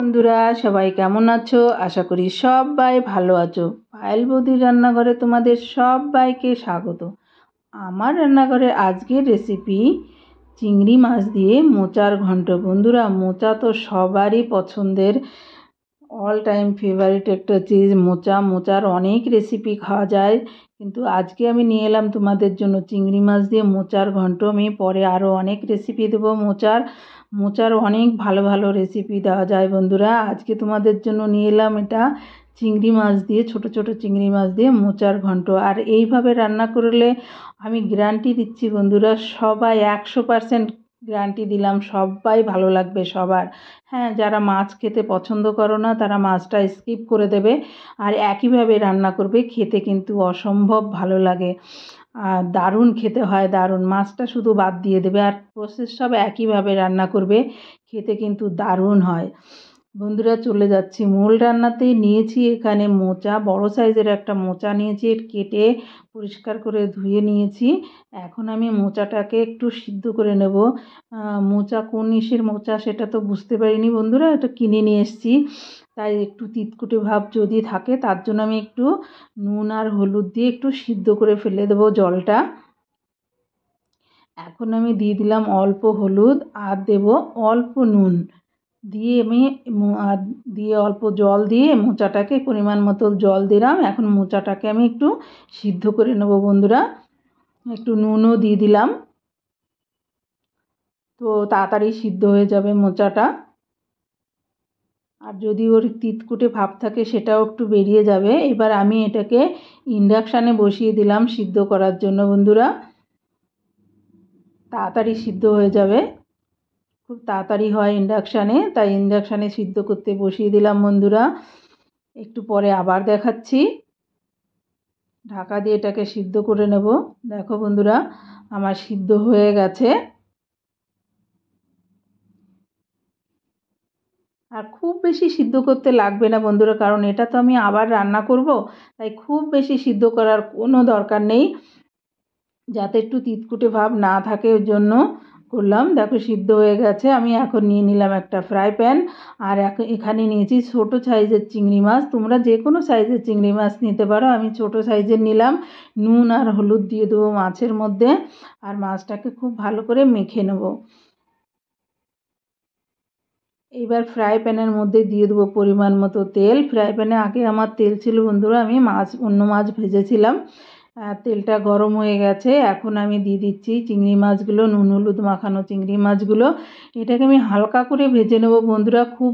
বন্ধুরা সবাই কেমন আছো? আশা করি সবাই ভালো আছো। পায়েল বৌদির রান্নাঘরে তোমাদের সবাইকে স্বাগত। আমার রান্নাঘরে আজকের রেসিপি চিংড়ি মাছ দিয়ে মোচার ঘন্ট। বন্ধুরা, মোচা তো সবারই পছন্দের, অল টাইম ফেভারিট একটা চিজ মোচা। মোচার অনেক রেসিপি খাওয়া যায়, কিন্তু আজকে আমি নিয়ে এলাম তোমাদের জন্য চিংড়ি মাছ দিয়ে মোচার ঘন্ট। আমি পরে আরও অনেক রেসিপি দেবো মোচার অনেক ভালো ভালো রেসিপি দেওয়া যায়। বন্ধুরা, আজকে তোমাদের জন্য নিয়ে এলাম এটা চিংড়ি মাছ দিয়ে, ছোট ছোট চিংড়ি মাছ দিয়ে মোচার ঘন্ট। আর এইভাবে রান্না করলে আমি গ্যারান্টি দিচ্ছি বন্ধুরা, সবাই 100% গ্যারান্টি দিলাম, সবাই ভালো লাগবে সবার। হ্যাঁ, যারা মাছ খেতে পছন্দ করো না তারা মাছটা স্কিপ করে দেবে, আর একইভাবে রান্না করবে, খেতে কিন্তু অসম্ভব ভালো লাগে। আর দারুণ খেতে হয়, দারুণ। মাছটা শুধু বাদ দিয়ে দেবে আর প্রসেস সব একইভাবে রান্না করবে, খেতে কিন্তু দারুণ হয়। বন্ধুরা, চলে যাচ্ছি মূল রান্নাতে। নিয়েছি এখানে মোচা, বড় সাইজের একটা মোচা নিয়েছি, কেটে পরিষ্কার করে ধুয়ে নিয়েছি। এখন আমি মোচাটাকে একটু সিদ্ধ করে নেব। মোচা কোন ইসের মোচা সেটা তো বুঝতে পারিনি বন্ধুরা, এটা কিনে নিয়ে এসেছি, তাই একটু তিতকুটে ভাব যদি থাকে তার জন্য আমি একটু নুন আর হলুদ দিয়ে একটু সিদ্ধ করে ফেলে দেবো জলটা। এখন আমি দিয়ে দিলাম অল্প হলুদ আর দেব অল্প নুন দিয়ে আর দিয়ে অল্প জল দিয়ে মোচাটাকে পরিমাণ মতো জল দিলাম। এখন মোচাটাকে আমি একটু সিদ্ধ করে নেব বন্ধুরা। একটু নুনও দিয়ে দিলাম, তো তাড়াতাড়ি সিদ্ধ হয়ে যাবে মোচাটা। আর যদি ওর তিতকুটে ভাব থাকে সেটাও একটু বেরিয়ে যাবে। এবার আমি এটাকে ইন্ডাকশানে বসিয়ে দিলাম সিদ্ধ করার জন্য বন্ধুরা, তাড়াতাড়ি সিদ্ধ হয়ে যাবে, খুব তাড়াতাড়ি হয় ইন্ডাকশানে, তাই ইন্ডাকশানে সিদ্ধ করতে বসিয়ে দিলাম বন্ধুরা। একটু পরে আবার দেখাচ্ছি, ঢাকা দিয়ে এটাকে সিদ্ধ করে নেব। দেখো বন্ধুরা, আমার সিদ্ধ হয়ে গেছে। আর খুব বেশি সিদ্ধ করতে লাগবে না বন্ধুরা, কারণ এটা তো আমি আবার রান্না করব, তাই খুব বেশি সিদ্ধ করার কোনো দরকার নেই, যাতে একটু তিতকুটে ভাব না থাকে ওর জন্য করলাম। দেখো সিদ্ধ হয়ে গেছে। আমি এখন নিয়ে নিলাম একটা ফ্রাই প্যান, আর এখানে নিয়েছি ছোট সাইজের চিংড়ি মাছ। তোমরা যে কোনো সাইজের চিংড়ি মাছ নিতে পারো, আমি ছোট সাইজের নিলাম। নুন আর হলুদ দিয়ে দেবো মাছের মধ্যে, আর মাছটাকে খুব ভালো করে মেখে নেব। এইবার ফ্রাই প্যানের মধ্যে দিয়ে দেবো পরিমাণ মতো তেল। ফ্রাই প্যানে আগে আমার তেল ছিল বন্ধুরা, আমি অন্য মাছ ভেজেছিলাম। তেলটা গরম হয়ে গেছে, এখন আমি দিয়ে দিচ্ছি চিংড়ি মাছগুলো, নুন হলুদ মাখানো চিংড়ি মাছগুলো। এটাকে আমি হালকা করে ভেজে নেব বন্ধুরা, খুব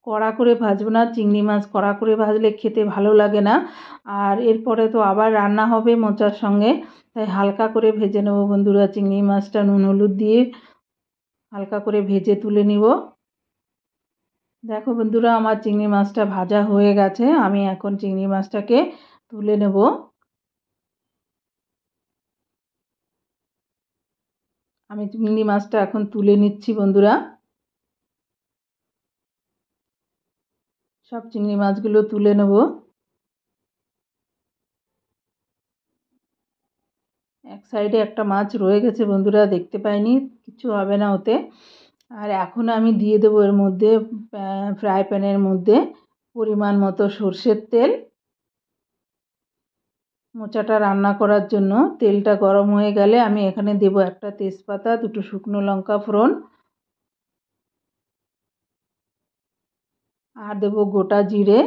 কড়া করে ভাজবো না। চিংড়ি মাছ কড়া করে ভাজলে খেতে ভালো লাগে না, আর এরপরে তো আবার রান্না হবে মোচার সঙ্গে, তাই হালকা করে ভেজে নেব বন্ধুরা। চিংড়ি মাছটা নুন হলুদ দিয়ে হালকা করে ভেজে তুলে নিব। দেখো বন্ধুরা, আমার চিংড়ি মাছটা ভাজা হয়ে গেছে, আমি এখন চিংড়ি মাছটাকে তুলে নেব। আমি চিংড়ি মাছটা এখন তুলে নিচ্ছি বন্ধুরা। সব চিংড়ি মাছগুলো তুলে নেব। এক সাইডে একটা মাছ রয়ে গেছে বন্ধুরা, দেখতে পাইনি, কিছু হবে না ওতে। আর এখন আমি দিয়ে দেবো এর মধ্যে, ফ্রাই প্যানের মধ্যে পরিমাণ মতো সর্ষের তেল। মোচাটা রান্না করার জন্য তেলটা গরম হয়ে গেলে আমি এখানে দেব একটা তেজপাতা, দুটো শুকনো লঙ্কা ফোড়ন, আর দেবো গোটা জিরে।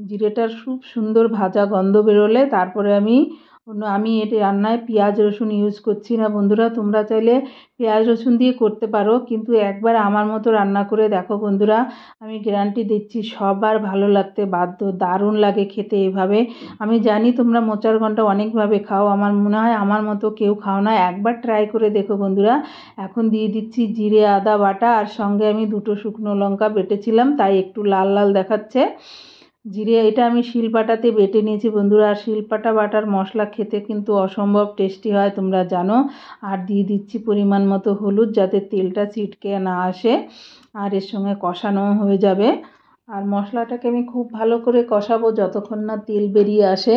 জিরেটার খুব সুন্দর ভাজা গন্ধ বেরোলে তারপরে আমি এটা রান্নায় পেঁয়াজ রসুন ইউজ করছি না বন্ধুরা। তোমরা চাইলে পেঁয়াজ রসুন দিয়ে করতে পারো, কিন্তু একবার আমার মতো রান্না করে দেখো বন্ধুরা, আমি গ্যারান্টি দিচ্ছি সবার ভালো লাগতে বাধ্য, দারুণ লাগে খেতে এভাবে। আমি জানি তোমরা মোচার ঘন্ট অনেকভাবে খাও, আমার মনে হয় আমার মতো কেউ খাও না, একবার ট্রাই করে দেখো বন্ধুরা। এখন দিয়ে দিচ্ছি জিরে আদা বাটা, আর সঙ্গে আমি দুটো শুকনো লঙ্কা বেটেছিলাম তাই একটু লাল লাল দেখাচ্ছে। জিরে এটা আমি শিলপাটাতে বেটে নিয়েছি বন্ধুরা, আর শিলপাটা বাটার মশলা খেতে কিন্তু অসম্ভব টেস্টি হয়, তোমরা জানো। আর দিয়ে দিচ্ছি পরিমাণ মতো হলুদ, যাতে তেলটা ছিটকে না আসে, আর এর সঙ্গে কষানো হয়ে যাবে। আর মশলাটাকে আমি খুব ভালো করে কষাবো যতক্ষণ না তেল বেরিয়ে আসে।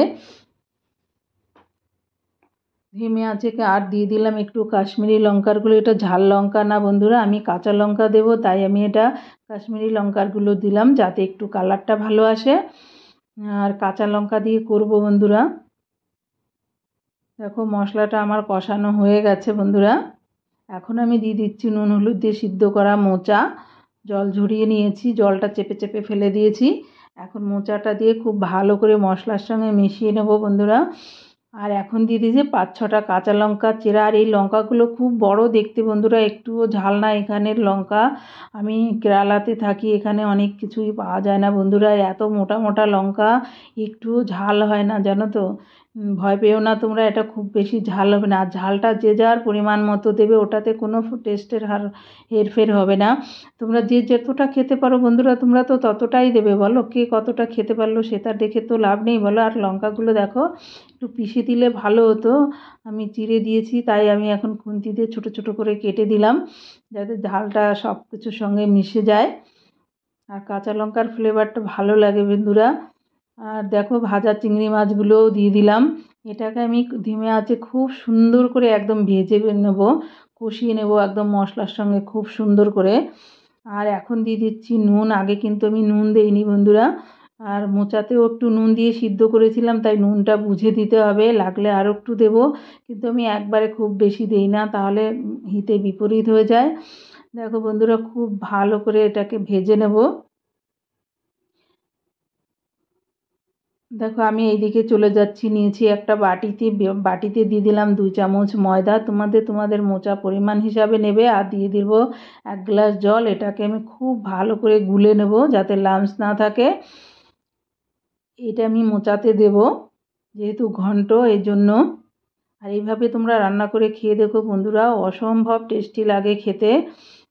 ধিমে আছে আর দিয়ে দিলাম একটু কাশ্মীরি লঙ্কার গুঁড়ো। এটা ঝাল লঙ্কা না বন্ধুরা, আমি কাঁচা লঙ্কা দেবো, তাই আমি এটা কাশ্মীরি লঙ্কার গুঁড়ো দিলাম যাতে একটু কালারটা ভালো আসে। আর কাঁচা লঙ্কা দিয়ে করব বন্ধুরা। দেখো মশলাটা আমার কষানো হয়ে গেছে বন্ধুরা। এখন আমি দিয়ে দিচ্ছি নুন হলুদ দিয়ে সিদ্ধ করা মোচা। জল ঝরিয়ে নিয়েছি, জলটা চেপে চেপে ফেলে দিয়েছি। এখন মোচাটা দিয়ে খুব ভালো করে মশলার সঙ্গে মিশিয়ে নেব বন্ধুরা। আর এখন দিয়ে দিয়েছি 5-6টা কাঁচা লঙ্কা চেরা। আর এই লঙ্কাগুলো খুব বড় দেখতে বন্ধুরা, একটুও ঝাল না এখানের লঙ্কা। আমি কেরালাতে থাকি, এখানে অনেক কিছুই পাওয়া যায় না বন্ধুরা, এত মোটা মোটা লঙ্কা একটুও ঝাল হয় না জানো তো। ভয় পেও না তোমরা, এটা খুব বেশি ঝাল হবে না। আর ঝালটা যে যার পরিমাণ মতো দেবে, ওটাতে কোনো টেস্টের হেরফের হবে না। তোমরা যে যতটা খেতে পারো বন্ধুরা তোমরা তো ততটাই দেবে, বলো কে কতটা খেতে পারলো সেটা দেখে তো লাভ নেই বলো। আর লঙ্কাগুলো দেখো একটু পিষে দিলে ভালো হতো, আমি চিড়ে দিয়েছি, তাই আমি এখন খুন্তি দিয়ে ছোটো ছোটো করে কেটে দিলাম যাতে ঝালটা সব কিছুর সঙ্গে মিশে যায় আর কাঁচা লঙ্কার ফ্লেভারটা ভালো লাগে বন্ধুরা। আর দেখো ভাজা চিংড়ি মাছগুলোও দিয়ে দিলাম। এটাকে আমি ধিমে আঁচে খুব সুন্দর করে একদম ভেজে নেব, কষিয়ে নেব একদম মশলার সঙ্গে খুব সুন্দর করে। আর এখন দিয়ে দিচ্ছি নুন, আগে কিন্তু আমি নুন দেইনি বন্ধুরা। আর মোচাতেও একটু নুন দিয়ে সিদ্ধ করেছিলাম, তাই নুনটা বুঝে দিতে হবে, লাগলে আরও একটু দেবো। কিন্তু আমি একবারে খুব বেশি দেই না, তাহলে হিতে বিপরীত হয়ে যায়। দেখো বন্ধুরা খুব ভালো করে এটাকে ভেজে নেব। দেখো আমি এইদিকে চলে যাচ্ছি, নিয়েছি একটা বাটিতে, বাটিতে দিয়ে দিলাম 2 চামচ ময়দা। তোমাদের মোচা পরিমাণ হিসাবে নেবে। আর দিয়ে দিব 1 গ্লাস জল। এটাকে আমি খুব ভালো করে গুলে নেব যাতে লামস না থাকে। এটা আমি মোচাতে দেব যেহেতু ঘন্ট, এই জন্য। আর এইভাবে তোমরা রান্না করে খেয়ে দেখো বন্ধুরা, অসম্ভব টেস্টি লাগে খেতে,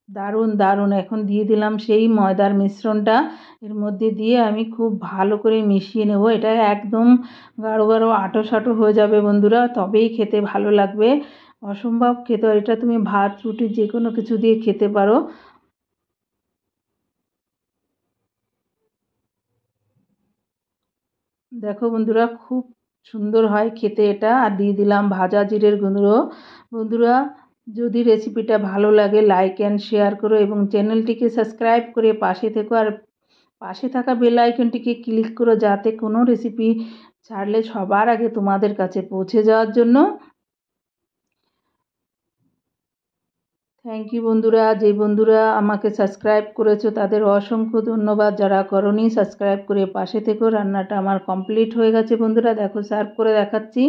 দারুণ দারুণ। এখন দিয়ে দিলাম সেই ময়দার মিশ্রণটা, এর মধ্যে দিয়ে আমি খুব ভালো করে মিশিয়ে নেব। এটা একদম গাঢ় গাঢ় আঁটো সাঁটো হয়ে যাবে বন্ধুরা, তবেই খেতে ভালো লাগবে। অসম্ভব খেতে, এটা তুমি ভাত রুটি যে কোনো কিছু দিয়ে খেতে পারো। দেখো বন্ধুরা খুব সুন্দর হয় খেতে এটা। আর দিয়ে দিলাম ভাজা জিরের গুঁড়ো। বন্ধুরা যদি রেসিপিটা ভালো লাগে লাইক অ্যান্ড শেয়ার করো এবং চ্যানেলটিকে সাবস্ক্রাইব করে পাশে থেকো। আর পাশে থাকা বেল আইকনটিকে ক্লিক করো যাতে কোনো রেসিপি ছাড়লে সবার আগে তোমাদের কাছে পৌঁছে যাওয়ার জন্য। থ্যাংক ইউ বন্ধুরা, যে বন্ধুরা আমাকে সাবস্ক্রাইব করেছো তাদের অসংখ্য ধন্যবাদ। যারা করোনি সাবস্ক্রাইব করে পাশে থেকো। রান্নাটা আমার কমপ্লিট হয়ে গেছে বন্ধুরা, দেখো সার্ভ করে দেখাচ্ছি।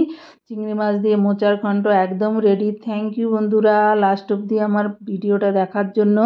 চিংড়ি মাছ দিয়ে মোচার ঘন্ট একদম রেডি। থ্যাংক ইউ বন্ধুরা লাস্ট অবধি আমার ভিডিওটা দেখার জন্য।